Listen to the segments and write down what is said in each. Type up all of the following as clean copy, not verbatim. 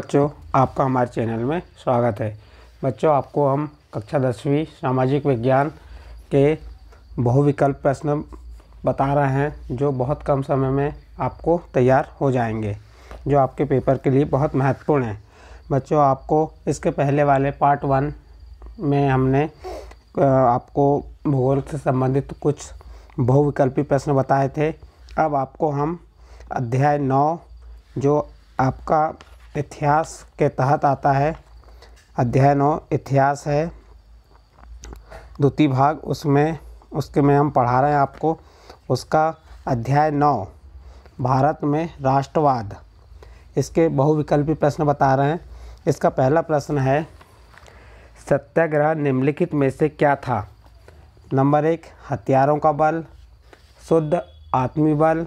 बच्चों, आपका हमारे चैनल में स्वागत है। बच्चों, आपको हम कक्षा 10वीं सामाजिक विज्ञान के बहुविकल्प प्रश्न बता रहे हैं जो बहुत कम समय में आपको तैयार हो जाएंगे, जो आपके पेपर के लिए बहुत महत्वपूर्ण है। बच्चों, आपको इसके पहले वाले पार्ट 1 में हमने आपको भूगोल से संबंधित कुछ बहुविकल्पी प्रश्न बताए थे। अब आपको हम अध्याय 9 जो आपका इतिहास के तहत आता है, अध्याय 9 इतिहास है, द्वितीय भाग, उसके में हम पढ़ा रहे हैं आपको उसका अध्याय 9 भारत में राष्ट्रवाद। इसके बहुविकल्पी प्रश्न बता रहे हैं। इसका पहला प्रश्न है, सत्याग्रह निम्नलिखित में से क्या था? नंबर 1 हथियारों का बल, शुद्ध आत्मी बल,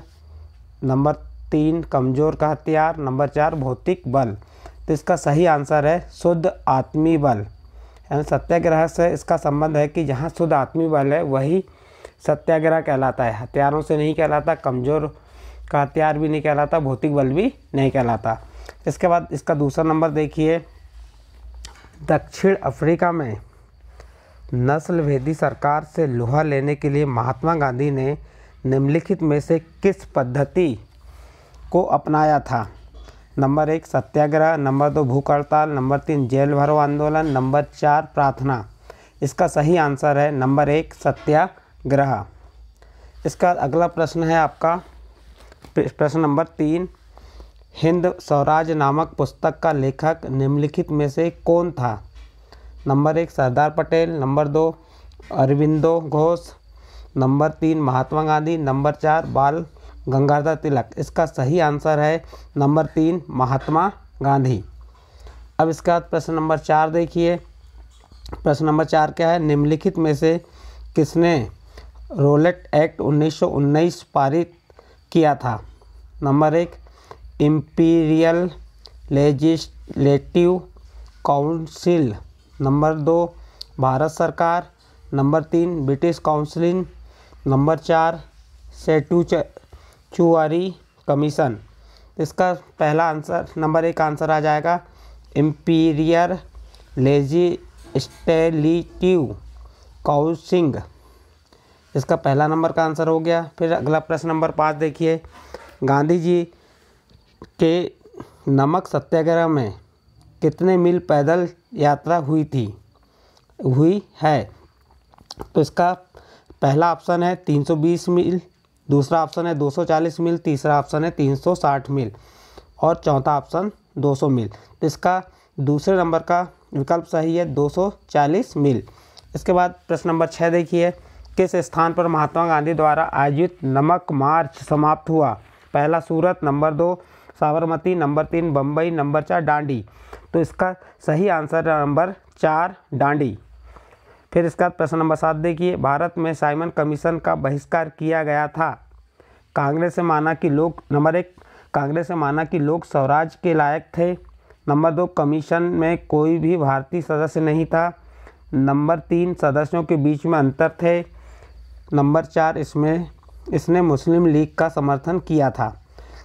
नंबर 3 कमज़ोर का हथियार, नंबर 4 भौतिक बल। तो इसका सही आंसर है शुद्ध आत्मी बल। यानी सत्याग्रह से इसका संबंध है कि जहाँ शुद्ध आत्मी बल है वही सत्याग्रह कहलाता है, हथियारों से नहीं कहलाता, कमज़ोर का हथियार भी नहीं कहलाता, भौतिक बल भी नहीं कहलाता। इसके बाद इसका दूसरा नंबर देखिए, दक्षिण अफ्रीका में नस्ल भेदी सरकार से लोहा लेने के लिए महात्मा गांधी ने निम्नलिखित में से किस पद्धति को अपनाया था? नंबर 1 सत्याग्रह, नंबर 2 भूख हड़ताल, नंबर 3 जेल भरो आंदोलन, नंबर 4 प्रार्थना। इसका सही आंसर है नंबर 1 सत्याग्रह। इसका अगला प्रश्न है आपका प्रश्न नंबर 3, हिंद स्वराज नामक पुस्तक का लेखक निम्नलिखित में से कौन था? Number 1 Sardar Patel, number 2 Aurobindo Ghosh, number 3 Mahatma Gandhi, number 4 बाल गंगाधर तिलक। इसका सही आंसर है नंबर 3 महात्मा गांधी। अब इसका प्रश्न नंबर 4 देखिए। प्रश्न नंबर 4 क्या है? निम्नलिखित में से किसने रोलेट एक्ट 1919 पारित किया था? Number 1 imperial legislative council, number 2 Bharat सरकार, number 3 British council, number 4 statutory commission. इसका पहला आंसर नंबर 1 आंसर आ जाएगा इम्पीरियल लेजिस्लेटिव काउंसिल। इसका पहला नंबर का आंसर हो गया। फिर अगला प्रश्न नंबर 5 देखिए, गांधी जी के नमक सत्याग्रह में कितने मील पैदल यात्रा हुई है? तो इसका पहला ऑप्शन है 320 मील, दूसरा ऑप्शन है 240 मील, तीसरा ऑप्शन है 360 मील और चौथा ऑप्शन 200 मील। तो इसका दूसरे नंबर का विकल्प सही है 240 मील। इसके बाद प्रश्न नंबर 6 देखिए, किस स्थान पर महात्मा गांधी द्वारा आयोजित नमक मार्च समाप्त हुआ? पहला Surat, number 2 Sabarmati, number 3 Bombay, number 4 Dandi. तो इसका सही आंसर है नंबर 4 डांडी। फिर इसका प्रश्न नंबर 7 देखिए, भारत में साइमन कमीशन का बहिष्कार किया गया था। कांग्रेस से माना कि लोग, नंबर 1 कांग्रेस से माना कि लोग स्वराज के लायक थे, नंबर 2 कमीशन में कोई भी भारतीय सदस्य नहीं था, नंबर 3 सदस्यों के बीच में अंतर थे, नंबर 4 इसने मुस्लिम लीग का समर्थन किया था।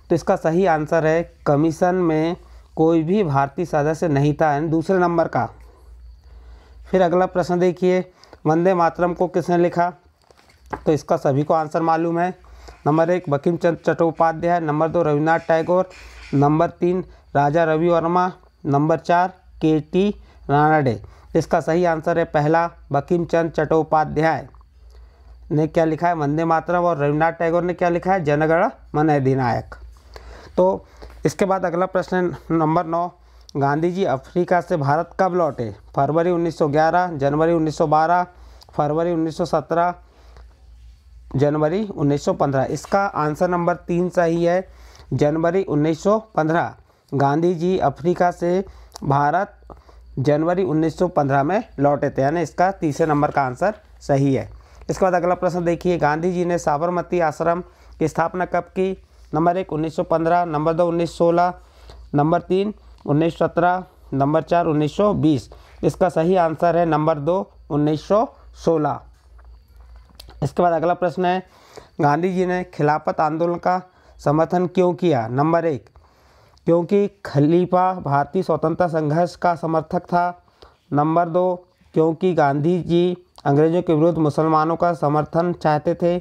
तो इसका सही आंसर है कमीशन में कोई भी भारतीय सदस्य नहीं था, यानी दूसरे नंबर का। फिर अगला प्रश्न देखिए, वंदे मातरम को किसने लिखा? तो इसका सभी को आंसर मालूम है। Number 1 Bankim Chandra Chattopadhyay, number 2 Rabindranath Tagore, number 3 Raja Ravi Varma, number 4 K.T.. Ranade. इसका सही आंसर है पहला बंकिम चंद्र चट्टोपाध्याय ने क्या लिखा है? वंदे मातरम। और रविन्द्रनाथ टैगोर ने क्या लिखा है? जनगण मन अधिनायक। तो इसके बाद अगला प्रश्न नंबर 9, गांधी जी अफ्रीका से भारत कब लौटे? फरवरी 1911, जनवरी 1912, फरवरी 1917, जनवरी 1915। इसका आंसर नंबर 3 सही है, जनवरी 1915। गांधी जी अफ्रीका से भारत जनवरी 1915 में लौटे थे, यानी इसका तीसरे नंबर का आंसर सही है। इसके बाद अगला प्रश्न देखिए, गांधी जी ने साबरमती आश्रम की स्थापना कब की? Number 1 1915, number 2 1916, number 3 1917, number 4 1920। इसका सही आंसर है नंबर 2 1916। इसके बाद अगला प्रश्न है, गांधी जी ने खिलाफत आंदोलन का समर्थन क्यों किया? नंबर 1 क्योंकि खलीफा भारतीय स्वतंत्रता संघर्ष का समर्थक था। नंबर 2, क्योंकि गांधी जी अंग्रेज़ों के विरुद्ध मुसलमानों का समर्थन चाहते थे।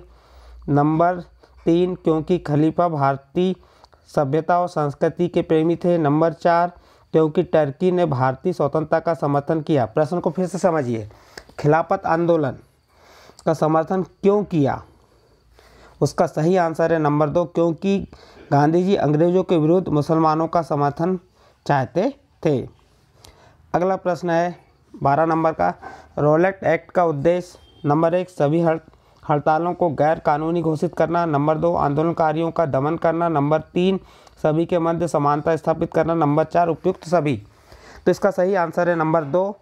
नंबर 3, क्योंकि खलीफा भारतीय सभ्यता और संस्कृति के प्रेमी थे। नंबर 4, क्योंकि टर्की ने भारतीय स्वतंत्रता का समर्थन किया। प्रश्न को फिर से समझिए, खिलाफत आंदोलन का समर्थन क्यों किया? उसका सही आंसर है नंबर 2, क्योंकि गांधी जी अंग्रेज़ों के विरुद्ध मुसलमानों का समर्थन चाहते थे। अगला प्रश्न है 12 नंबर का, रॉलेट एक्ट का उद्देश्य। नंबर 1, सभी हड़तालों को गैर कानूनी घोषित करना। नंबर 2, आंदोलनकारियों का दमन करना। नंबर 3, सभी के मध्य समानता स्थापित करना। नंबर 4, उपयुक्त सभी। तो इसका सही आंसर है नंबर 2,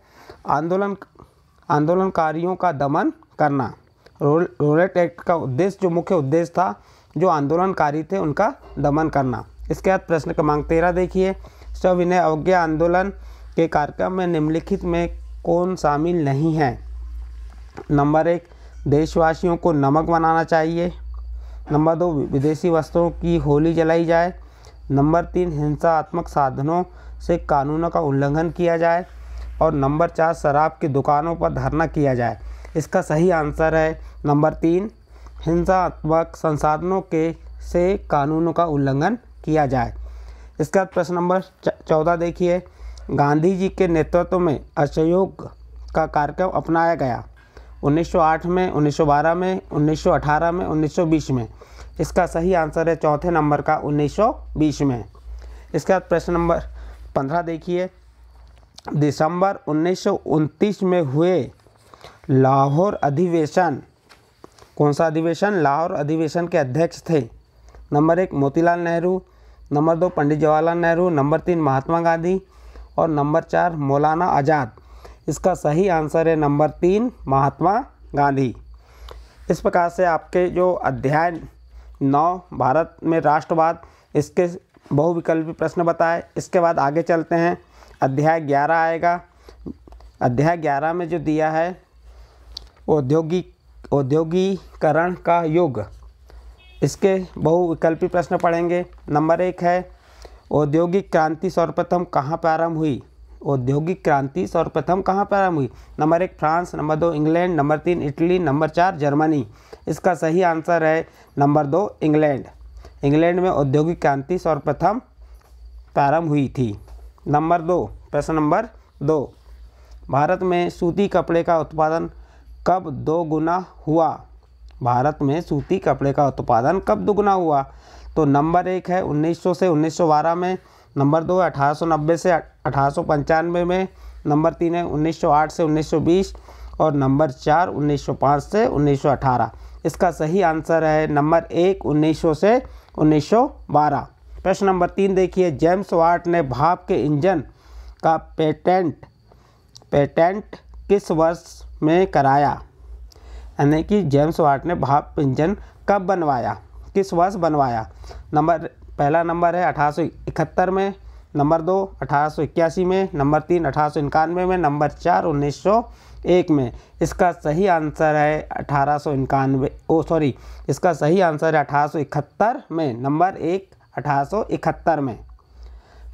आंदोलनकारियों का दमन करना। रॉलेट एक्ट का उद्देश्य, जो मुख्य उद्देश्य था, जो आंदोलनकारी थे उनका दमन करना। इसके बाद प्रश्न क्रमांक 13 देखिए, सविनय अवज्ञा आंदोलन के कार्यक्रम में निम्नलिखित में कौन शामिल नहीं है? नंबर 1, देशवासियों को नमक बनाना चाहिए। नंबर 2, विदेशी वस्त्रों की होली जलाई जाए। नंबर 3, हिंसात्मक साधनों से कानूनों का उल्लंघन किया जाए। और नंबर 4, शराब की दुकानों पर धरना किया जाए। इसका सही आंसर है नंबर 3, हिंसात्मक संसाधनों से कानूनों का उल्लंघन किया जाए। इसके बाद प्रश्न नंबर 14 देखिए, गांधी जी के नेतृत्व में असहयोग का कार्यक्रम अपनाया गया। 1908 में, 1912 में, 1918 में, 1920 में। इसका सही आंसर है चौथे नंबर का 1920 में। इसके बाद प्रश्न नंबर 15 देखिए, दिसंबर 1929 में हुए लाहौर अधिवेशन, कौन सा अधिवेशन? लाहौर अधिवेशन के अध्यक्ष थे। Number 1, Motilal Nehru. Number 2, Pandit Jawaharlal Nehru. Number 3, Mahatma Gandhi. और नंबर 4, मौलाना आज़ाद। इसका सही आंसर है नंबर 3, महात्मा गांधी। इस प्रकार से आपके जो अध्याय 9 भारत में राष्ट्रवाद, इसके बहुविकल्पी प्रश्न बताए। इसके बाद आगे चलते हैं, अध्याय 11 आएगा। अध्याय 11 में जो दिया है औद्योगिकरण का युग, इसके बहुविकल्पी प्रश्न पढ़ेंगे। नंबर 1 है, औद्योगिक क्रांति सर्वप्रथम कहाँ प्रारंभ हुई? औद्योगिक क्रांति सर्वप्रथम कहाँ प्रारंभ हुई? Number 1, France. Number 2, England. Number 3, Italy. Number 4, Germany. इसका सही आंसर है नंबर 2, इंग्लैंड। इंग्लैंड में औद्योगिक क्रांति सर्वप्रथम प्रारंभ हुई थी। नंबर 2, प्रश्न नंबर 2, भारत में सूती कपड़े का उत्पादन कब दोगुना हुआ? भारत में सूती कपड़े का उत्पादन कब दोगुना हुआ? तो नंबर 1 है 1900 से 1912 में। नंबर 2 है 1890 से 1895 में। नंबर 3 है 1908 से 1920। और नंबर 4 1905 से 1918। इसका सही आंसर है नंबर 1, 1900 से 1912। प्रश्न नंबर 3 देखिए, जेम्स वाट ने भाप के इंजन का पेटेंट किस वर्ष में कराया? यानी कि जेम्स वाट ने भाप इंजन कब बनवाया, किस वर्ष बनवाया? पहला नंबर है 1871 में। नंबर 2 1881 में। नंबर 3 1891 में। नंबर 4 1901 में। इसका सही आंसर है 1891, इसका सही आंसर है 1871 में। नंबर 1 1871 में।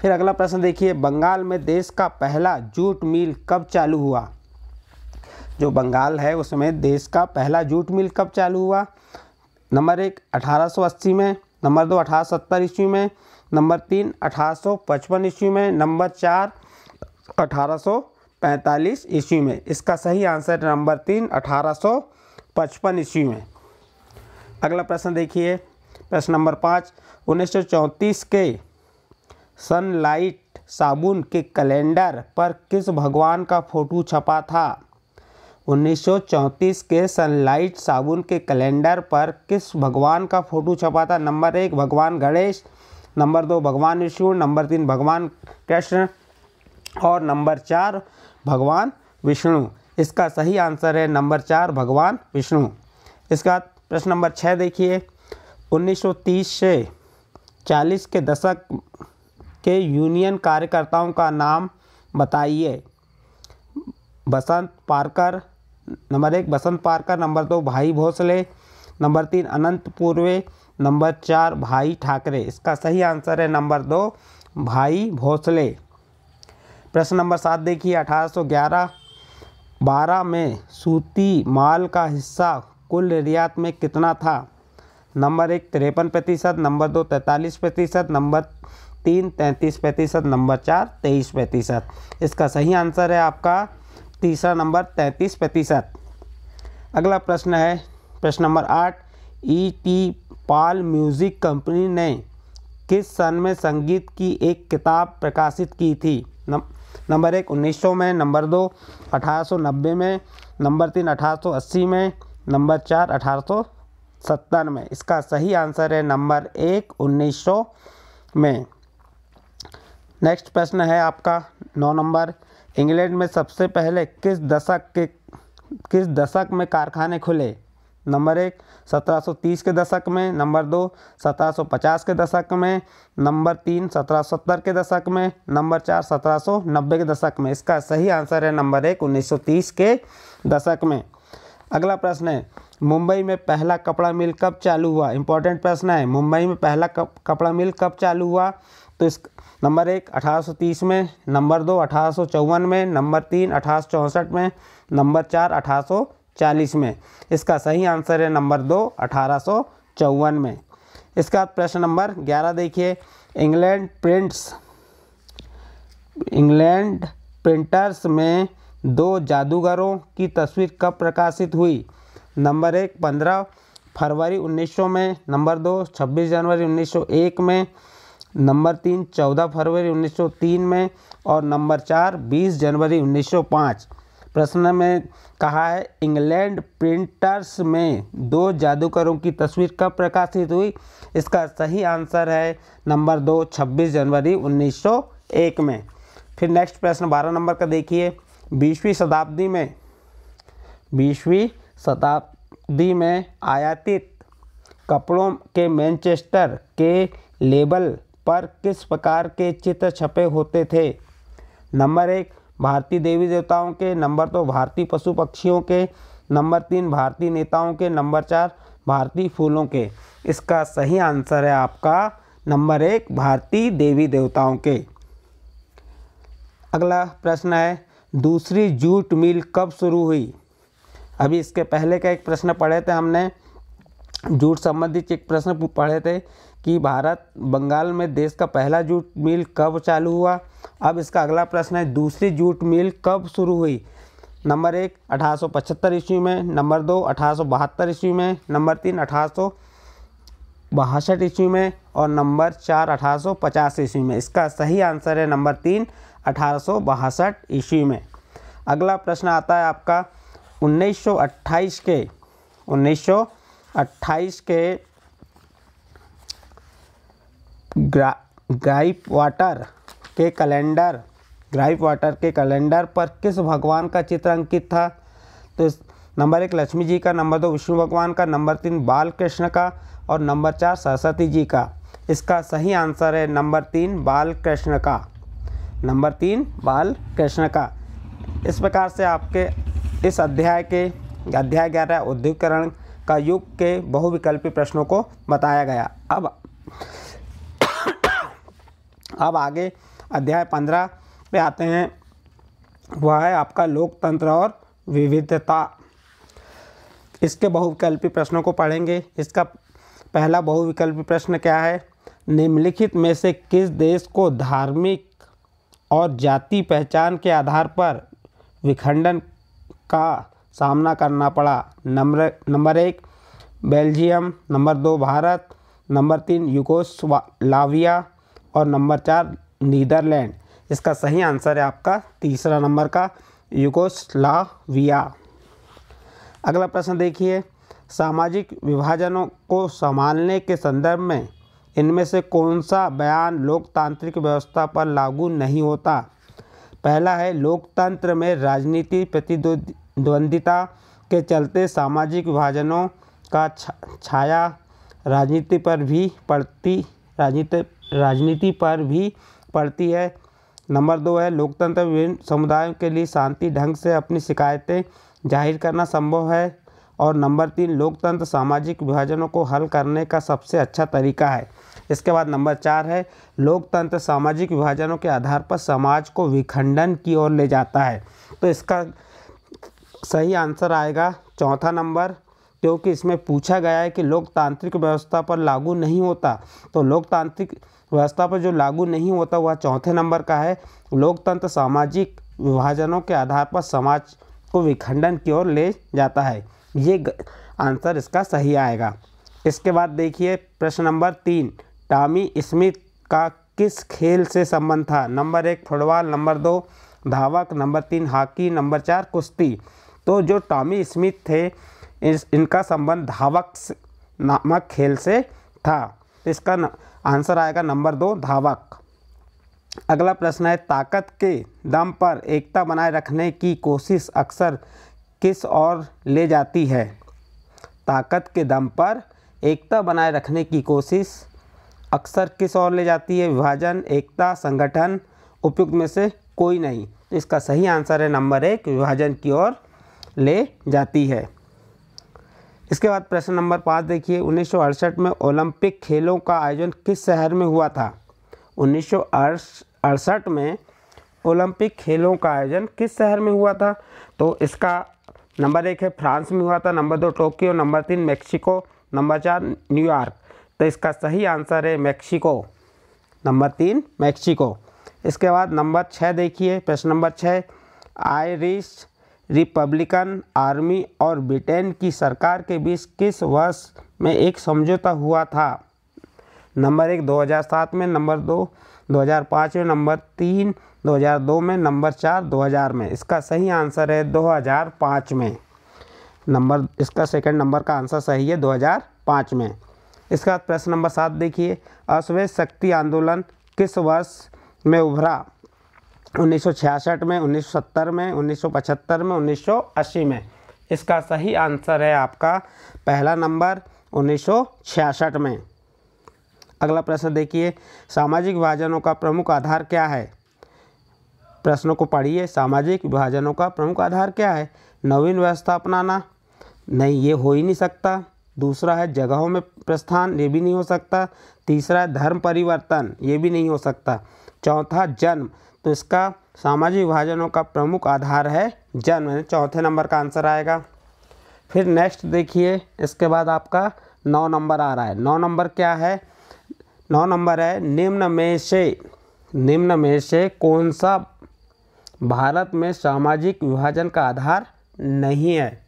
फिर अगला प्रश्न देखिए, बंगाल में देश का पहला जूट मिल कब चालू हुआ? जो बंगाल है उसमें देश का पहला जूट मिल कब चालू हुआ? नंबर 1 1880 में। नंबर 2 1870 ईस्वी में। नंबर 3 1855 ईस्वी में। नंबर 4 1845 ईस्वी में। इसका सही आंसर नंबर 3 1855 ईस्वी में। अगला प्रश्न देखिए, प्रश्न नंबर 5, 1934 के सनलाइट साबुन के कैलेंडर पर किस भगवान का फोटो छपा था? 1934 के सनलाइट साबुन के कैलेंडर पर किस भगवान का फोटो छपा था? नंबर 1 भगवान गणेश। नंबर 2 भगवान विष्णु। नंबर 3 भगवान कृष्ण। और नंबर 4 भगवान विष्णु। इसका सही आंसर है नंबर 4 भगवान विष्णु। इसका प्रश्न नंबर 6 देखिए, 1930 से 40 के दशक के यूनियन कार्यकर्ताओं का नाम बताइए। बसंत पार्कर। नंबर 1 बसंत पार्कर। नंबर 2 भाई भोसले। नंबर 3 अनंत पूर्वे। नंबर 4 भाई ठाकरे। इसका सही आंसर है नंबर 2 भाई भोसले। प्रश्न नंबर 7 देखिए, 1811-12 में सूती माल का हिस्सा कुल निर्यात में कितना था? Number 1 53%, number 2 43%, number 3 33%, number 4 23%। इसका सही आंसर है आपका तीसरा नंबर 33%। अगला प्रश्न है प्रश्न number 8, E.T. Paul music company ने किस सन में संगीत की एक किताब प्रकाशित की थी? नंबर 1 1900 में, नंबर 2 1890 में, नंबर 3 1880 में, नंबर 4 1870 में। इसका सही आंसर है नंबर 1 1900 में। नेक्स्ट प्रश्न है आपका 9 नंबर, इंग्लैंड में सबसे पहले किस दशक में कारखाने खुले? नंबर 1 1730 के दशक में, नंबर 2 1750 के दशक में, नंबर 3 1770 के दशक में, नंबर 4 1790 के दशक में। इसका सही आंसर है नंबर 1 1930 के दशक में। अगला प्रश्न है, मुंबई में पहला कपड़ा मिल कब चालू हुआ? इंपॉर्टेंट प्रश्न है, मुंबई में पहला कपड़ा मिल कब चालू हुआ? तो इस नंबर 1 1830 में, नंबर 2 1854 में, नंबर 3 1864 में, नंबर 4 1840 में। इसका सही आंसर है नंबर 2 1854 में। इसके बाद प्रश्न नंबर 11 देखिए, इंग्लैंड प्रिंटर्स में 2 जादूगरों की तस्वीर कब प्रकाशित हुई? नंबर 1 15 फरवरी 1900 में, नंबर 2 26 जनवरी 1901 में, नंबर 3 14 फरवरी 1903 में और नंबर 4 20 जनवरी 1905। प्रश्न में कहा है इंग्लैंड प्रिंटर्स में 2 जादूगरों की तस्वीर कब प्रकाशित हुई? इसका सही आंसर है नंबर 2 26 जनवरी 1901 में। फिर नेक्स्ट प्रश्न 12 नंबर का देखिए, 20वीं शताब्दी में आयातित कपड़ों के मैनचेस्टर के लेबल पर किस प्रकार के चित्र छपे होते थे? नंबर 1 भारतीय देवी देवताओं के, नंबर 2 भारतीय पशु पक्षियों के, नंबर 3 भारतीय नेताओं के, नंबर 4 भारतीय फूलों के। इसका सही आंसर है आपका नंबर 1 भारतीय देवी देवताओं के। अगला प्रश्न है, दूसरी जूट मिल कब शुरू हुई? अभी इसके पहले का एक प्रश्न पढ़े थे हमने, जूट संबंधित एक प्रश्न पढ़े थे कि भारत बंगाल में देश का पहला जूट मिल कब चालू हुआ। अब इसका अगला प्रश्न है, दूसरी जूट मिल कब शुरू हुई? नंबर 1 1875 ईस्वी में, नंबर 2 1872 ईस्वी में, नंबर 3 1862 ईस्वी में और नंबर 4 1850 ईस्वी में। इसका सही आंसर है नंबर 3 1862 ईस्वी में। अगला प्रश्न आता है आपका 1928 के ग्राइप वाटर के कैलेंडर पर किस भगवान का चित्र अंकित था? तो नंबर 1 लक्ष्मी जी का, नंबर 2 विष्णु भगवान का, नंबर 3 बाल कृष्ण का और नंबर 4 सरस्वती जी का। इसका सही आंसर है नंबर 3 बाल कृष्ण का। नंबर 3 बाल कृष्ण का। इस प्रकार से आपके इस अध्याय 11 औद्योगिकरण का युग के बहुविकल्पी प्रश्नों को बताया गया। अब आगे अध्याय 15 पे आते हैं, वह है आपका लोकतंत्र और विविधता। इसके बहुविकल्पी प्रश्नों को पढ़ेंगे। इसका पहला बहुविकल्पी प्रश्न क्या है? निम्नलिखित में से किस देश को धार्मिक और जाति पहचान के आधार पर विखंडन का सामना करना पड़ा? Number 1 Belgium, number 2 Bharat, number 3 Yugoslavia और नंबर 4 नीदरलैंड। इसका सही आंसर है आपका तीसरा नंबर का यूगोस्लाविया। अगला प्रश्न देखिए, सामाजिक विभाजनों को संभालने के संदर्भ में इनमें से कौन सा बयान लोकतांत्रिक व्यवस्था पर लागू नहीं होता? पहला है, लोकतंत्र में राजनीति प्रतिद्वंदिता के चलते सामाजिक विभाजनों का छाया राजनीति पर भी पड़ती है। नंबर 2 है, लोकतंत्र विभिन्न समुदायों के लिए शांति ढंग से अपनी शिकायतें जाहिर करना संभव है। और नंबर 3, लोकतंत्र सामाजिक विभाजनों को हल करने का सबसे अच्छा तरीका है। इसके बाद नंबर 4 है लोकतंत्र सामाजिक विभाजनों के आधार पर समाज को विखंडन की ओर ले जाता है। तो इसका सही आंसर आएगा चौथा नंबर, क्योंकि इसमें पूछा गया है कि लोकतांत्रिक व्यवस्था पर लागू नहीं होता। तो लोकतांत्रिक व्यवस्था पर जो लागू नहीं होता वह चौथे नंबर का है, लोकतंत्र सामाजिक विभाजनों के आधार पर समाज को विखंडन की ओर ले जाता है। ये आंसर इसका सही आएगा। इसके बाद देखिए प्रश्न नंबर 3, टॉमी स्मिथ का किस खेल से संबंध था? नंबर 1 फुटबॉल, नंबर 2 धावक, नंबर 3 हॉकी, नंबर 4 कुश्ती। तो जो टॉमी स्मिथ थे इनका संबंध धावक नामक खेल से था। तो इसका आंसर आएगा नंबर 2 धावक। अगला प्रश्न है ताकत के दम पर एकता बनाए रखने की कोशिश अक्सर किस ओर ले जाती है? ताकत के दम पर एकता बनाए रखने की कोशिश अक्सर किस ओर ले जाती है? विभाजन, एकता, संगठन, उपयुक्त में से कोई नहीं। तो इसका सही आंसर है नंबर 1 विभाजन की ओर ले जाती है। इसके बाद प्रश्न नंबर 5 देखिए 1968 में ओलंपिक खेलों का आयोजन किस शहर में हुआ था? 1968 में ओलंपिक खेलों का आयोजन किस शहर में हुआ था? तो इसका नंबर 1 है फ्रांस में हुआ था, number 2 Tokyo, number 3 Mexico, number 4 New York. तो इसका सही आंसर है मेक्सिको, नंबर 3 मेक्सिको। इसके बाद नंबर 6 देखिए प्रश्न नंबर 6, आयरिश रिपब्लिकन आर्मी और ब्रिटेन की सरकार के बीच किस वर्ष में एक समझौता हुआ था? नंबर 1 2007 में, नंबर 2 2005 में, नंबर 3 2002 में, नंबर 4 2000 में। इसका सही आंसर है 2005 में। इसका सेकंड नंबर का आंसर सही है 2005 में। इसका प्रश्न नंबर 7 देखिए अश्वेत शक्ति आंदोलन किस वर्ष में उभरा? 1966 में, 1970 में, 1975 में, 1980 में। इसका सही आंसर है आपका पहला नंबर 1966 में। अगला प्रश्न देखिए सामाजिक विभाजनों का प्रमुख आधार क्या है? प्रश्नों को पढ़िए। सामाजिक विभाजनों का प्रमुख आधार क्या है? नवीन व्यवस्था अपनाना, नहीं ये हो ही नहीं सकता। दूसरा है जगहों में प्रस्थान, ये भी नहीं हो सकता। तीसरा है धर्म परिवर्तन, ये भी नहीं हो सकता। चौथा जन्म, तो इसका सामाजिक विभाजनों का प्रमुख आधार है जन्म, चौथे नंबर का आंसर आएगा। फिर नेक्स्ट देखिए इसके बाद आपका 9 नंबर आ रहा है। 9 नंबर क्या है? 9 नंबर है निम्न में से कौन सा भारत में सामाजिक विभाजन का आधार नहीं है?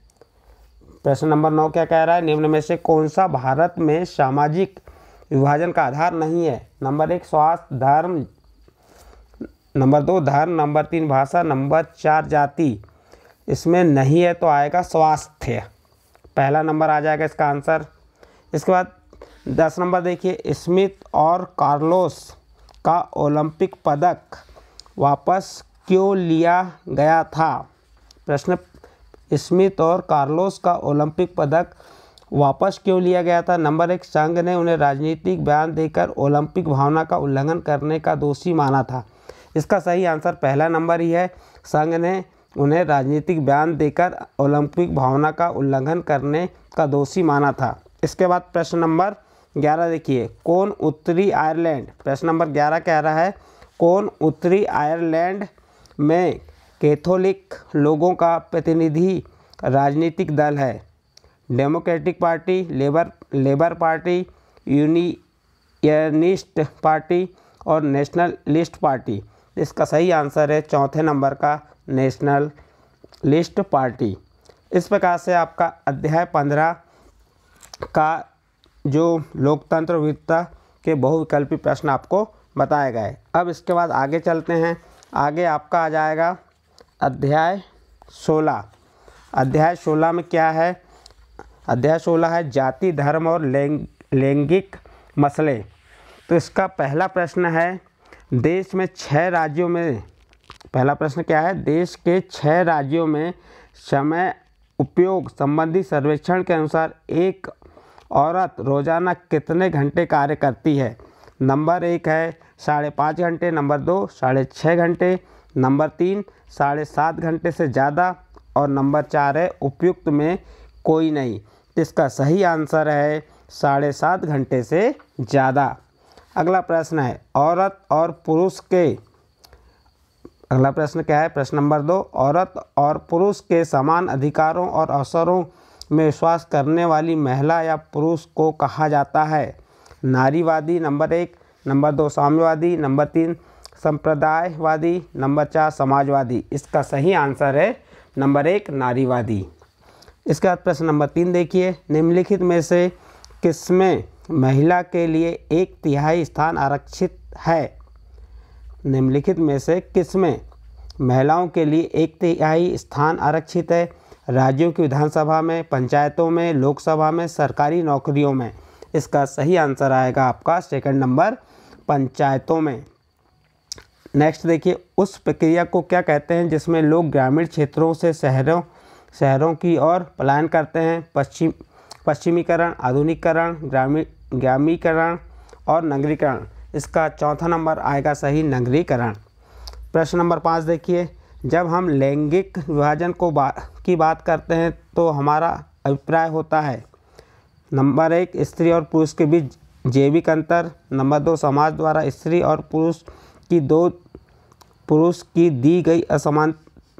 प्रश्न नंबर 9 क्या कह रहा है? निम्न में से कौन सा भारत में सामाजिक विभाजन का आधार नहीं है? नंबर 1 स्वास्थ्य, धर्म, नंबर 2 धर्म, नंबर 3 भाषा, नंबर 4 जाति। इसमें नहीं है तो आएगा स्वास्थ्य, पहला नंबर आ जाएगा इसका आंसर। इसके बाद 10 नंबर देखिए स्मिथ और कार्लोस का ओलंपिक पदक वापस क्यों लिया गया था? प्रश्न स्मिथ और कार्लोस का ओलंपिक पदक वापस क्यों लिया गया था? नंबर 1 संघ ने उन्हें राजनीतिक बयान देकर ओलंपिक भावना का उल्लंघन करने का दोषी माना था। इसका सही आंसर पहला नंबर ही है, संघ ने उन्हें राजनीतिक बयान देकर ओलंपिक भावना का उल्लंघन करने का दोषी माना था। इसके बाद प्रश्न नंबर 11 देखिए कौन उत्तरी आयरलैंड, प्रश्न नंबर 11 कह रहा है कौन उत्तरी आयरलैंड में कैथोलिक लोगों का प्रतिनिधि राजनीतिक दल है? Democratic party, labour party, unionist party और नेशनलिस्ट पार्टी। इसका सही आंसर है चौथे नंबर का नेशनलिस्ट पार्टी। इस प्रकार से आपका अध्याय 15 का जो लोकतंत्र विविधता के बहुविकल्पी प्रश्न आपको बताए गए। अब इसके बाद आगे चलते हैं। आगे आपका आ जाएगा अध्याय 16। अध्याय 16 में क्या है? अध्याय 16 है जाति, धर्म और लैंगिक मसले। तो इसका पहला प्रश्न है देश में 6 राज्यों में, पहला प्रश्न क्या है? देश के 6 राज्यों में समय उपयोग संबंधी सर्वेक्षण के अनुसार एक औरत रोजाना कितने घंटे कार्य करती है? नंबर 1 है 5.5 घंटे, नंबर 2 6.5 घंटे, नंबर 3 7.5 घंटे से ज़्यादा और नंबर 4 है उपयुक्त में कोई नहीं। इसका सही आंसर है 7.5 घंटे से ज़्यादा। अगला प्रश्न है औरत और पुरुष के, अगला प्रश्न क्या है, प्रश्न नंबर 2, औरत और पुरुष के समान अधिकारों और अवसरों में विश्वास करने वाली महिला या पुरुष को कहा जाता है? नारीवादी नंबर 1, नंबर 2 साम्यवादी, नंबर 3 संप्रदायवादी, नंबर 4 समाजवादी। इसका सही आंसर है नंबर 1 नारीवादी। इसके बाद प्रश्न नंबर 3 देखिए, निम्नलिखित में से किसमें महिला के लिए 1/3 स्थान आरक्षित है? निम्नलिखित में से किसमें महिलाओं के लिए 1/3 स्थान आरक्षित है? राज्यों की विधानसभा में, पंचायतों में, लोकसभा में, सरकारी नौकरियों में। इसका सही आंसर आएगा आपका सेकंड नंबर, पंचायतों में। नेक्स्ट देखिए, उस प्रक्रिया को क्या कहते हैं जिसमें लोग ग्रामीण क्षेत्रों से शहरों की ओर पलायन करते हैं? पश्चिमीकरण, आधुनिकीकरण, ग्रामीकरण और नगरीकरण। इसका चौथा नंबर आएगा सही नगरीकरण। प्रश्न नंबर 5 देखिए, जब हम लैंगिक विभाजन की बात करते हैं तो हमारा अभिप्राय होता है? नंबर 1 स्त्री और पुरुष के बीच जैविक अंतर, नंबर 2 समाज द्वारा स्त्री और पुरुष की दी गई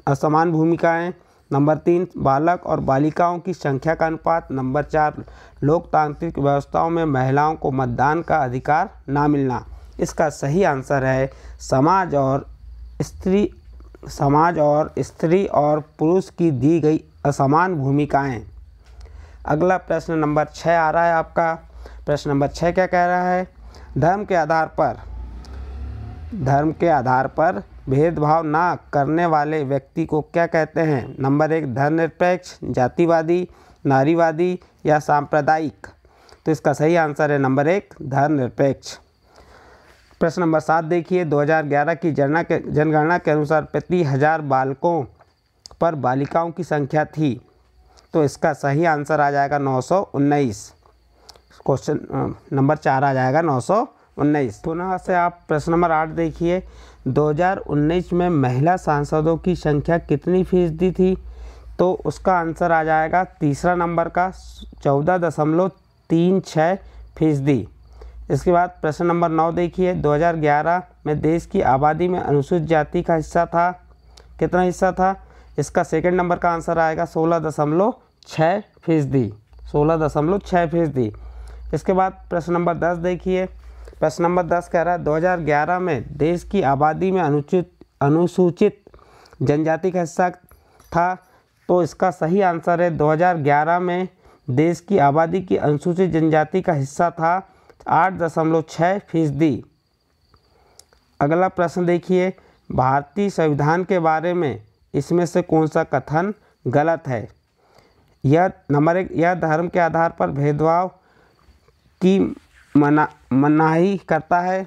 असमान भूमिकाएं, नंबर 3 बालक और बालिकाओं की संख्या का अनुपात, नंबर 4 लोकतांत्रिक व्यवस्थाओं में महिलाओं को मतदान का अधिकार ना मिलना। इसका सही आंसर है समाज और स्त्री और पुरुष की दी गई असमान भूमिकाएं। अगला प्रश्न नंबर 6 आ रहा है आपका। प्रश्न नंबर 6 क्या कह रहा है? धर्म के आधार पर भेदभाव ना करने वाले व्यक्ति को क्या कहते हैं? नंबर 1 धर्मनिरपेक्ष, जातिवादी, नारीवादी या सांप्रदायिक। तो इसका सही आंसर है नंबर 1 धर्मनिरपेक्ष। प्रश्न नंबर 7 देखिए, 2011 की जनगणना के अनुसार प्रति 1000 बालकों पर बालिकाओं की संख्या थी। तो इसका सही आंसर आ जाएगा 919। क्वेश्चन नंबर 4 आ जाएगा 919। पुनः से आप प्रश्न नंबर 8 देखिए, 2019 में महिला सांसदों की संख्या कितनी फीसदी थी? तो उसका आंसर आ जाएगा तीसरा नंबर का 14.36%। इसके बाद प्रश्न नंबर 9 देखिए, 2011 में देश की आबादी में अनुसूचित जाति का हिस्सा था, कितना हिस्सा था? इसका सेकंड नंबर का आंसर आएगा 16.6%। 16.6%। इसके बाद प्रश्न नंबर 10 देखिए, प्रश्न नंबर 10 कह रहा है 2011 में देश की आबादी में अनुसूचित जनजाति का हिस्सा था। तो इसका सही आंसर है 2011 में देश की आबादी की अनुसूचित जनजाति का हिस्सा था 8.6%। अगला प्रश्न देखिए, भारतीय संविधान के बारे में इसमें से कौन सा कथन गलत है? यह नंबर 1 यह धर्म के आधार पर भेदभाव की मनाही करता है।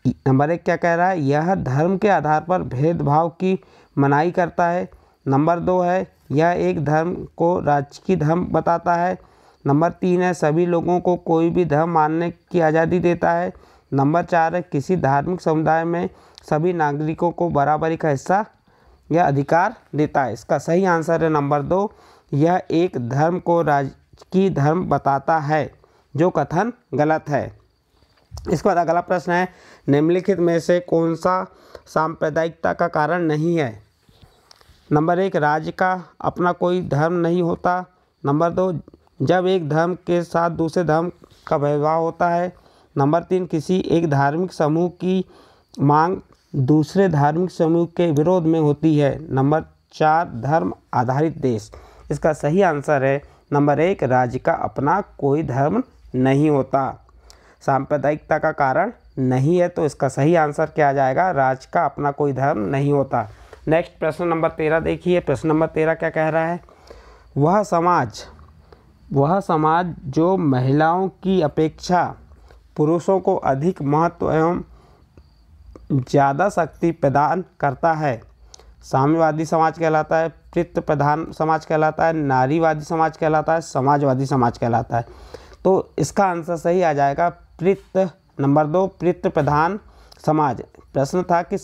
नंबर 1 क्या कह रहा है? यह धर्म के आधार पर भेदभाव की मनाही करता है। नंबर 2 है यह एक धर्म को राजकीय धर्म बताता है। नंबर 3 है सभी लोगों को कोई भी धर्म मानने की आज़ादी देता है। नंबर 4 है किसी धार्मिक समुदाय में सभी नागरिकों को बराबरी का हिस्सा या अधिकार देता है। इसका सही आंसर है नंबर 2, यह एक धर्म को राजकीय धर्म बताता है, जो कथन गलत है। इसके बाद अगला प्रश्न है, निम्नलिखित में से कौन सा सांप्रदायिकता का कारण नहीं है? नंबर 1 राज्य का अपना कोई धर्म नहीं होता। नंबर 2 जब एक धर्म के साथ दूसरे धर्म का भेदभाव होता है। नंबर 3 किसी एक धार्मिक समूह की मांग दूसरे धार्मिक समूह के विरोध में होती है। नंबर 4 धर्म आधारित देश। इसका सही आंसर है नंबर 1 राज्य का अपना कोई धर्म नहीं होता, सांप्रदायिकता का कारण नहीं है। तो इसका सही आंसर क्या आ जाएगा? राज्य का अपना कोई धर्म नहीं होता। नेक्स्ट प्रश्न नंबर 13 देखिए, प्रश्न नंबर 13 क्या कह रहा है? वह समाज जो महिलाओं की अपेक्षा पुरुषों को अधिक महत्व एवं ज़्यादा शक्ति प्रदान करता है, साम्यवादी समाज कहलाता है, पितृ प्रधान समाज कहलाता है, नारीवादी समाज कहलाता है, समाजवादी समाज कहलाता है। तो इसका आंसर सही आ जाएगा नंबर 2 पितृ प्रधान समाज। प्रश्न था कि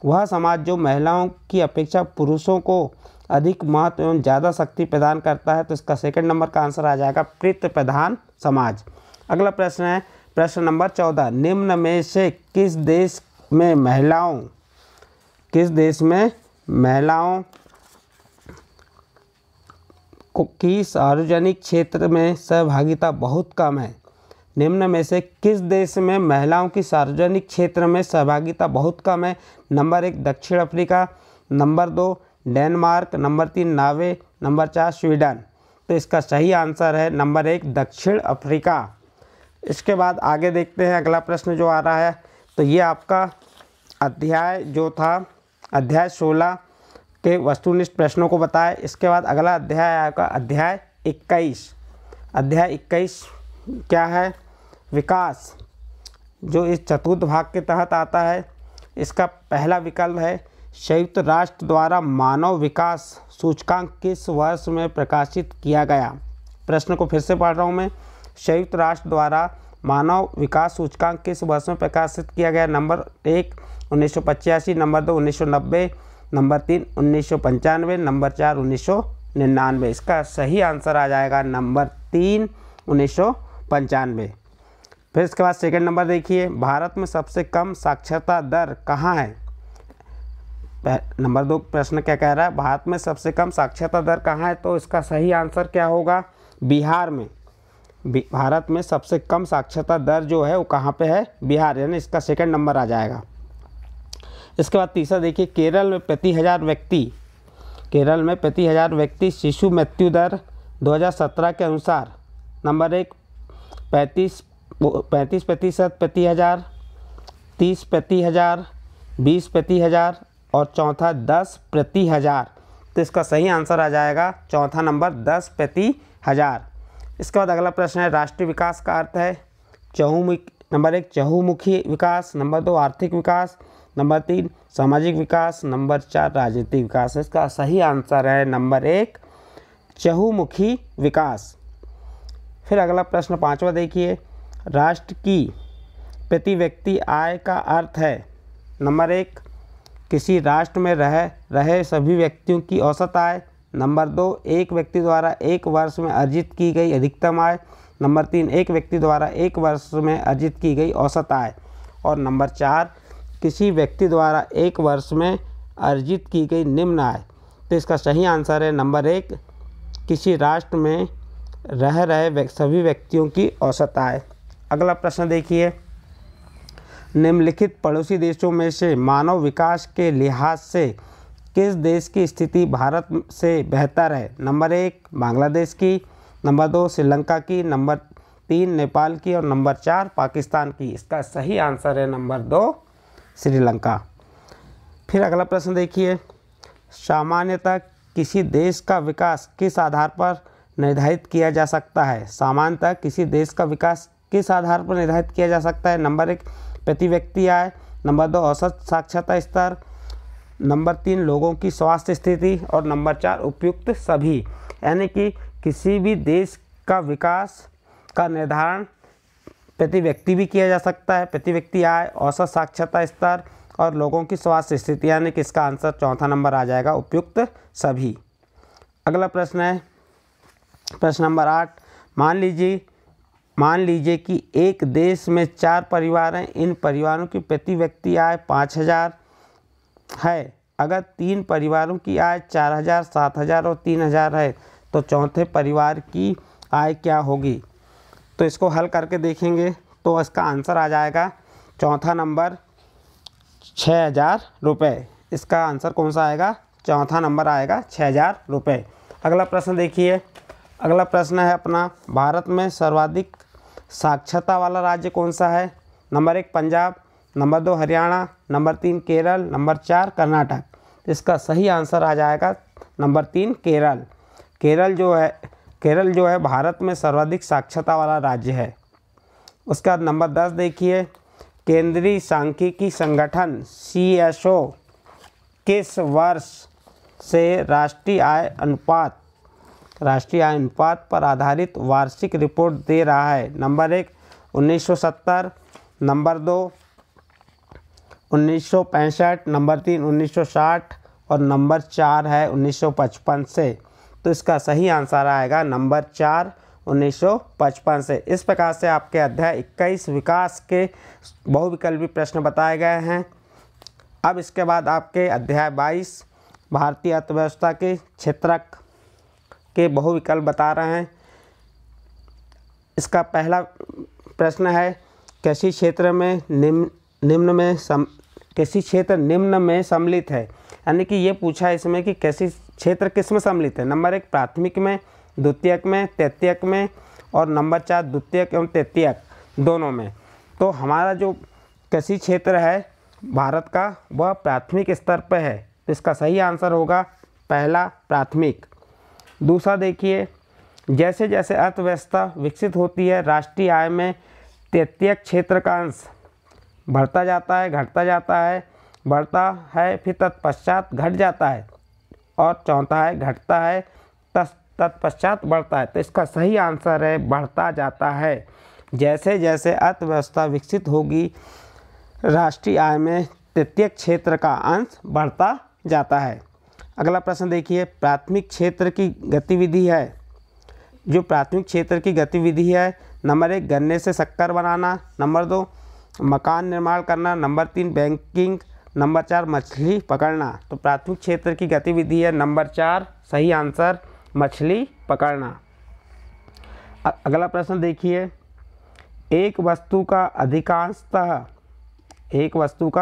वह समाज जो महिलाओं की अपेक्षा पुरुषों को अधिक महत्व एवं ज़्यादा शक्ति प्रदान करता है। तो इसका सेकंड नंबर का आंसर आ जाएगा पितृ प्रधान समाज। अगला प्रश्न है प्रश्न नंबर 14, निम्न में से किस देश में महिलाओं की सार्वजनिक क्षेत्र में सहभागिता बहुत कम है? निम्न में से किस देश में महिलाओं की सार्वजनिक क्षेत्र में सहभागिता बहुत कम है? नंबर 1 दक्षिण Africa, number 2 Denmark, number 3 Norway, number 4 Sweden. तो इसका सही आंसर है नंबर 1 दक्षिण अफ्रीका। इसके बाद आगे देखते हैं अगला प्रश्न जो आ रहा है। तो ये आपका अध्याय जो था अध्याय 16 के वस्तुनिष्ठ प्रश्नों को बताए। इसके बाद अगला अध्याय आएगा अध्याय 21। अध्याय 21 क्या है? विकास, जो इस चतुर्थ भाग के तहत आता है। इसका पहला विकल्प है संयुक्त राष्ट्र द्वारा मानव विकास सूचकांक किस वर्ष में प्रकाशित किया गया? प्रश्न को फिर से पढ़ रहा हूँ मैं। संयुक्त राष्ट्र द्वारा मानव विकास सूचकांक किस वर्ष में प्रकाशित किया गया? Number 1 1985, number 2 1990, number 3 1995, number 4 1999। इसका सही आंसर आ जाएगा नंबर 3 1995। फिर इसके बाद सेकंड नंबर देखिए, भारत में सबसे कम साक्षरता दर कहाँ है? नंबर 2 प्रश्न क्या कह रहा है? भारत में सबसे कम साक्षरता दर कहाँ है? तो इसका सही आंसर क्या होगा? बिहार में। भारत में सबसे कम साक्षरता दर जो है वो कहाँ पे है? बिहार, यानी इसका सेकंड नंबर आ जाएगा। इसके बाद तीसरा देखिए, केरल में प्रति हजार व्यक्ति शिशु मृत्यु दर 2017 के अनुसार नंबर 1 35% प्रति हजार, 30 प्रति हजार, 20 प्रति हजार और चौथा 10 प्रति हजार। तो इसका सही आंसर आ जाएगा चौथा नंबर 10 प्रति हजार। इसके बाद अगला प्रश्न है राष्ट्रीय विकास का अर्थ है नंबर 1 चहुमुखी विकास, नंबर 2 आर्थिक विकास, नंबर 3 सामाजिक विकास, नंबर 4 राजनीतिक विकास। इसका सही आंसर है नंबर 1 चहुमुखी विकास। फिर अगला प्रश्न 5वां देखिए, राष्ट्र की प्रति व्यक्ति आय का अर्थ है। नंबर 1 किसी राष्ट्र में रहे सभी व्यक्तियों की औसत आय, नंबर 2 एक व्यक्ति द्वारा एक वर्ष में अर्जित की गई अधिकतम आय, नंबर 3 एक व्यक्ति द्वारा एक वर्ष में अर्जित की गई औसत आय और नंबर 4 किसी व्यक्ति द्वारा एक वर्ष में अर्जित की गई निम्न आय। तो इसका सही आंसर है नंबर 1 किसी राष्ट्र में रहे सभी व्यक्तियों की औसत आय। अगला प्रश्न देखिए, निम्नलिखित पड़ोसी देशों में से मानव विकास के लिहाज से किस देश की स्थिति भारत से बेहतर है? नंबर 1 बांग्लादेश की, नंबर 2 श्रीलंका की, नंबर 3 नेपाल की और नंबर 4 पाकिस्तान की। इसका सही आंसर है नंबर 2 श्रीलंका। फिर अगला प्रश्न देखिए, सामान्यतः किसी देश का विकास किस आधार पर निर्धारित किया जा सकता है? सामान्यतः किसी देश का विकास किस आधार पर निर्धारित किया जा सकता है? नंबर 1 प्रति व्यक्ति आय, नंबर 2 औसत साक्षरता स्तर, नंबर 3 लोगों की स्वास्थ्य स्थिति और नंबर 4 उपयुक्त सभी। यानी कि किसी भी देश का विकास का निर्धारण प्रति व्यक्ति भी किया जा सकता है, प्रति व्यक्ति आय, औसत साक्षरता स्तर और लोगों की स्वास्थ्य स्थिति, यानी कि इसका आंसर चौथा नंबर आ जाएगा उपयुक्त सभी। अगला प्रश्न है प्रश्न नंबर 8, मान लीजिए कि एक देश में 4 परिवार हैं। इन परिवारों की प्रति व्यक्ति आय 5000 है। अगर 3 परिवारों की आय 4000, 7000 और 3000 है तो चौथे परिवार की आय क्या होगी? तो इसको हल करके देखेंगे तो इसका आंसर आ जाएगा चौथा नंबर 6000 रुपये। इसका आंसर कौन सा आएगा? चौथा नंबर आएगा 6000 रुपये। अगला प्रश्न देखिए, अगला प्रश्न है अपना, भारत में सर्वाधिक साक्षरता वाला राज्य कौन सा है? Number 1 Punjab, number 2 Haryana, number 3 Kerala, number 4 Karnataka. इसका सही आंसर आ जाएगा नंबर 3 केरल। केरल जो है भारत में सर्वाधिक साक्षरता वाला राज्य है। उसके बाद नंबर 10 देखिए, केंद्रीय सांख्यिकी संगठन CSO किस वर्ष से राष्ट्रीय आय अनुपात पर आधारित वार्षिक रिपोर्ट दे रहा है? नंबर 1 1970, नंबर 2 1965, नंबर 3 1960 और नंबर 4 है 1955 से। तो इसका सही आंसर आएगा नंबर 4 1955 से। इस प्रकार से आपके अध्याय 21 विकास के बहुविकल्पी प्रश्न बताए गए हैं। अब इसके बाद आपके अध्याय 22 भारतीय अर्थव्यवस्था के क्षेत्रक के बहुविकल्प बता रहे हैं। इसका पहला प्रश्न है, कृषि क्षेत्र में कृषि क्षेत्र निम्न में सम्मिलित है। यानी कि ये पूछा है इसमें कि कृषि क्षेत्र किस में सम्मिलित है। नंबर 1 प्राथमिक में, द्वितीयक में, तृतीयक में और नंबर 4 द्वितीयक एवं तृतीयक दोनों में। तो हमारा जो कृषि क्षेत्र है भारत का वह प्राथमिक स्तर पर है, तो इसका सही आंसर होगा पहला प्राथमिक। दूसरा देखिए, जैसे जैसे अर्थव्यवस्था विकसित होती है राष्ट्रीय आय में तृतीयक क्षेत्र का अंश बढ़ता जाता है, घटता जाता है, बढ़ता है फिर तत्पश्चात घट जाता है, और चौथा है घटता है तत्पश्चात बढ़ता है। तो इसका सही आंसर है बढ़ता जाता है। जैसे जैसे अर्थव्यवस्था विकसित होगी राष्ट्रीय आय में तृतीयक क्षेत्र का अंश बढ़ता जाता है। अगला प्रश्न देखिए, प्राथमिक क्षेत्र की गतिविधि है। जो प्राथमिक क्षेत्र की गतिविधि है, नंबर 1 गन्ने से शक्कर बनाना, नंबर 2 मकान निर्माण करना, नंबर 3 बैंकिंग, नंबर 4 मछली पकड़ना। तो प्राथमिक क्षेत्र की गतिविधि है नंबर 4, सही आंसर मछली पकड़ना। अगला प्रश्न देखिए, एक वस्तु का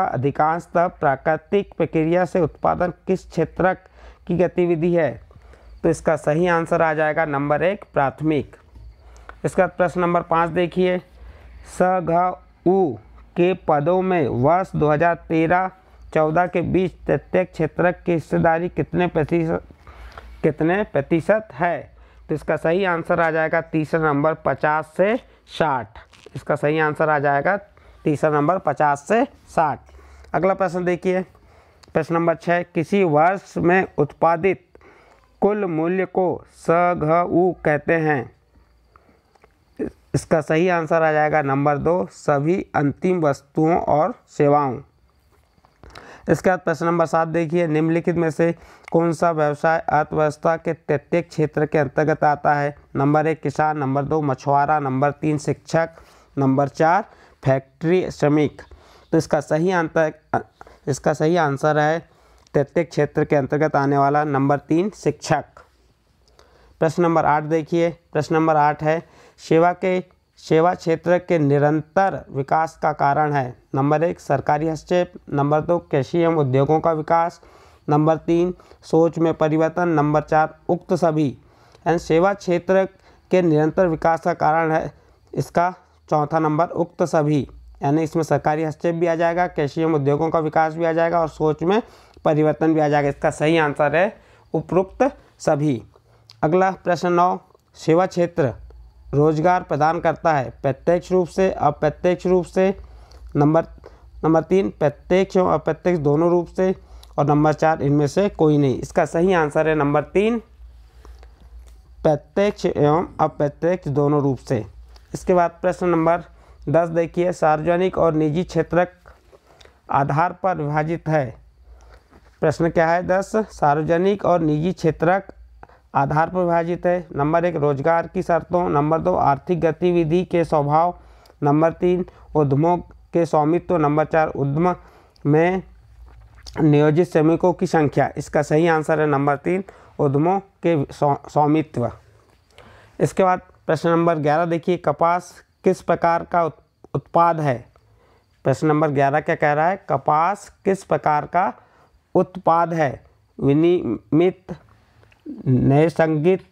अधिकांशतः प्राकृतिक प्रक्रिया से उत्पादन किस क्षेत्रक की गतिविधि है। तो इसका सही आंसर आ जाएगा नंबर 1 प्राथमिक। इसका प्रश्न नंबर 5 देखिए, स घ उ के पदों में वर्ष 2013-14 के बीच प्रत्येक क्षेत्रक की हिस्सेदारी कितने प्रतिशत है। तो इसका सही आंसर आ जाएगा तीसरा नंबर 50 से 60। इसका सही आंसर आ जाएगा तीसरा नंबर 50 से 60। अगला प्रश्न देखिए, प्रश्न नंबर 6, किसी वर्ष में उत्पादित कुल मूल्य को स घ उ कहते हैं। इसका सही आंसर आ जाएगा नंबर 2, सभी अंतिम वस्तुओं और सेवाओं। इसके बाद प्रश्न नंबर 7 देखिए, निम्नलिखित में से कौन सा व्यवसाय अर्थव्यवस्था के प्रत्येक क्षेत्र के अंतर्गत आता है। नंबर 1 किसान, नंबर 2 मछुआरा, नंबर 3 शिक्षक, नंबर 4 फैक्ट्री श्रमिक। तो इसका सही आंसर है प्रत्येक क्षेत्र के अंतर्गत आने वाला नंबर 3 शिक्षक। प्रश्न नंबर 8 देखिए, प्रश्न नंबर 8 है, सेवा क्षेत्र के निरंतर विकास का कारण है। नंबर 1 सरकारी हस्तक्षेप, नंबर 2 कृषि एवं उद्योगों का विकास, नंबर 3 सोच में परिवर्तन, नंबर 4 उक्त सभी। एंड सेवा क्षेत्र के निरंतर विकास का कारण है इसका चौथा नंबर उक्त सभी, यानी इसमें सरकारी हस्तक्षेप भी आ जाएगा, कृषि एवं उद्योगों का विकास भी आ जाएगा और सोच में परिवर्तन भी आ जाएगा। इसका सही आंसर है उपरोक्त सभी। अगला प्रश्न 9, सेवा क्षेत्र रोजगार प्रदान करता है प्रत्यक्ष रूप से, अप्रत्यक्ष रूप से, नंबर 3 प्रत्यक्ष एवं अप्रत्यक्ष दोनों रूप से, और नंबर 4 इनमें से कोई नहीं। इसका सही आंसर है नंबर 3 प्रत्यक्ष एवं अप्रत्यक्ष दोनों रूप से। इसके बाद प्रश्न नंबर 10 देखिए, सार्वजनिक और निजी क्षेत्रक आधार पर विभाजित है। प्रश्न क्या है 10, सार्वजनिक और निजी क्षेत्रक आधार पर विभाजित है। नंबर 1 रोजगार की शर्तों, नंबर 2 आर्थिक गतिविधि के स्वभाव, नंबर 3 उद्यमों के स्वामित्व, नंबर 4 उद्यम में नियोजित श्रमिकों की संख्या। इसका सही आंसर है नंबर 3 उद्यमों के स्वामित्व। इसके बाद प्रश्न नंबर 11 देखिए, कपास किस प्रकार का उत्पाद है। प्रश्न नंबर 11 क्या कह रहा है, कपास किस प्रकार का उत्पाद है। विनियमित, नैसर्गिक,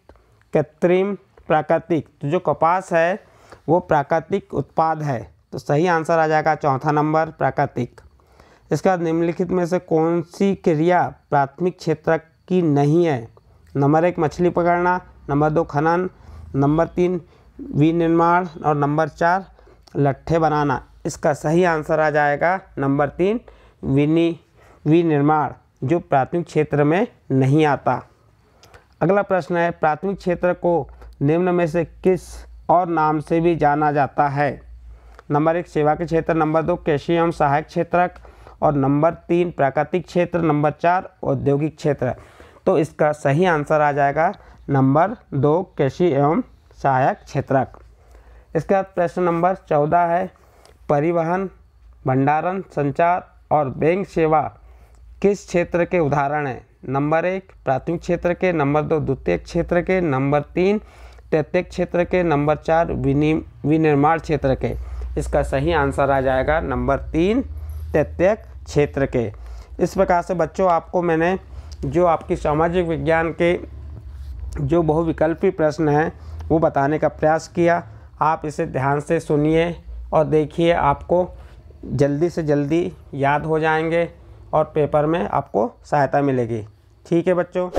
कृत्रिम, प्राकृतिक। तो जो कपास है वो प्राकृतिक उत्पाद है, तो सही आंसर आ जाएगा चौथा नंबर प्राकृतिक। इसके बाद निम्नलिखित में से कौन सी क्रिया प्राथमिक क्षेत्र की नहीं है। नंबर 1 मछली पकड़ना, नंबर 2 खनन, नंबर 3 विनिर्माण और नंबर 4 लट्ठे बनाना। इसका सही आंसर आ जाएगा नंबर 3 विनिर्माण, जो प्राथमिक क्षेत्र में नहीं आता। अगला प्रश्न है, प्राथमिक क्षेत्र को निम्न में से किस और नाम से भी जाना जाता है। नंबर 1 सेवा के क्षेत्र, नंबर 2 कृषि एवं सहायक क्षेत्र और नंबर 3 प्राकृतिक क्षेत्र, नंबर 4 औद्योगिक क्षेत्र। तो इसका सही आंसर आ जाएगा नंबर 2 कृषि एवं सहायक क्षेत्रक। इसके बाद प्रश्न नंबर 14 है, परिवहन, भंडारण, संचार और बैंक सेवा किस क्षेत्र के उदाहरण हैं? नंबर 1 प्राथमिक क्षेत्र के, नंबर 2 द्वितीयक क्षेत्र के, नंबर 3 तृतीयक क्षेत्र के, नंबर 4 विनिर्माण क्षेत्र के। इसका सही आंसर आ जाएगा नंबर 3 तृतीयक क्षेत्र के। इस प्रकार से बच्चों आपको मैंने जो आपकी सामाजिक विज्ञान के जो बहुविकल्पी प्रश्न हैं वो बताने का प्रयास किया। आप इसे ध्यान से सुनिए और देखिए, आपको जल्दी से जल्दी याद हो जाएंगे और पेपर में आपको सहायता मिलेगी। ठीक है बच्चों।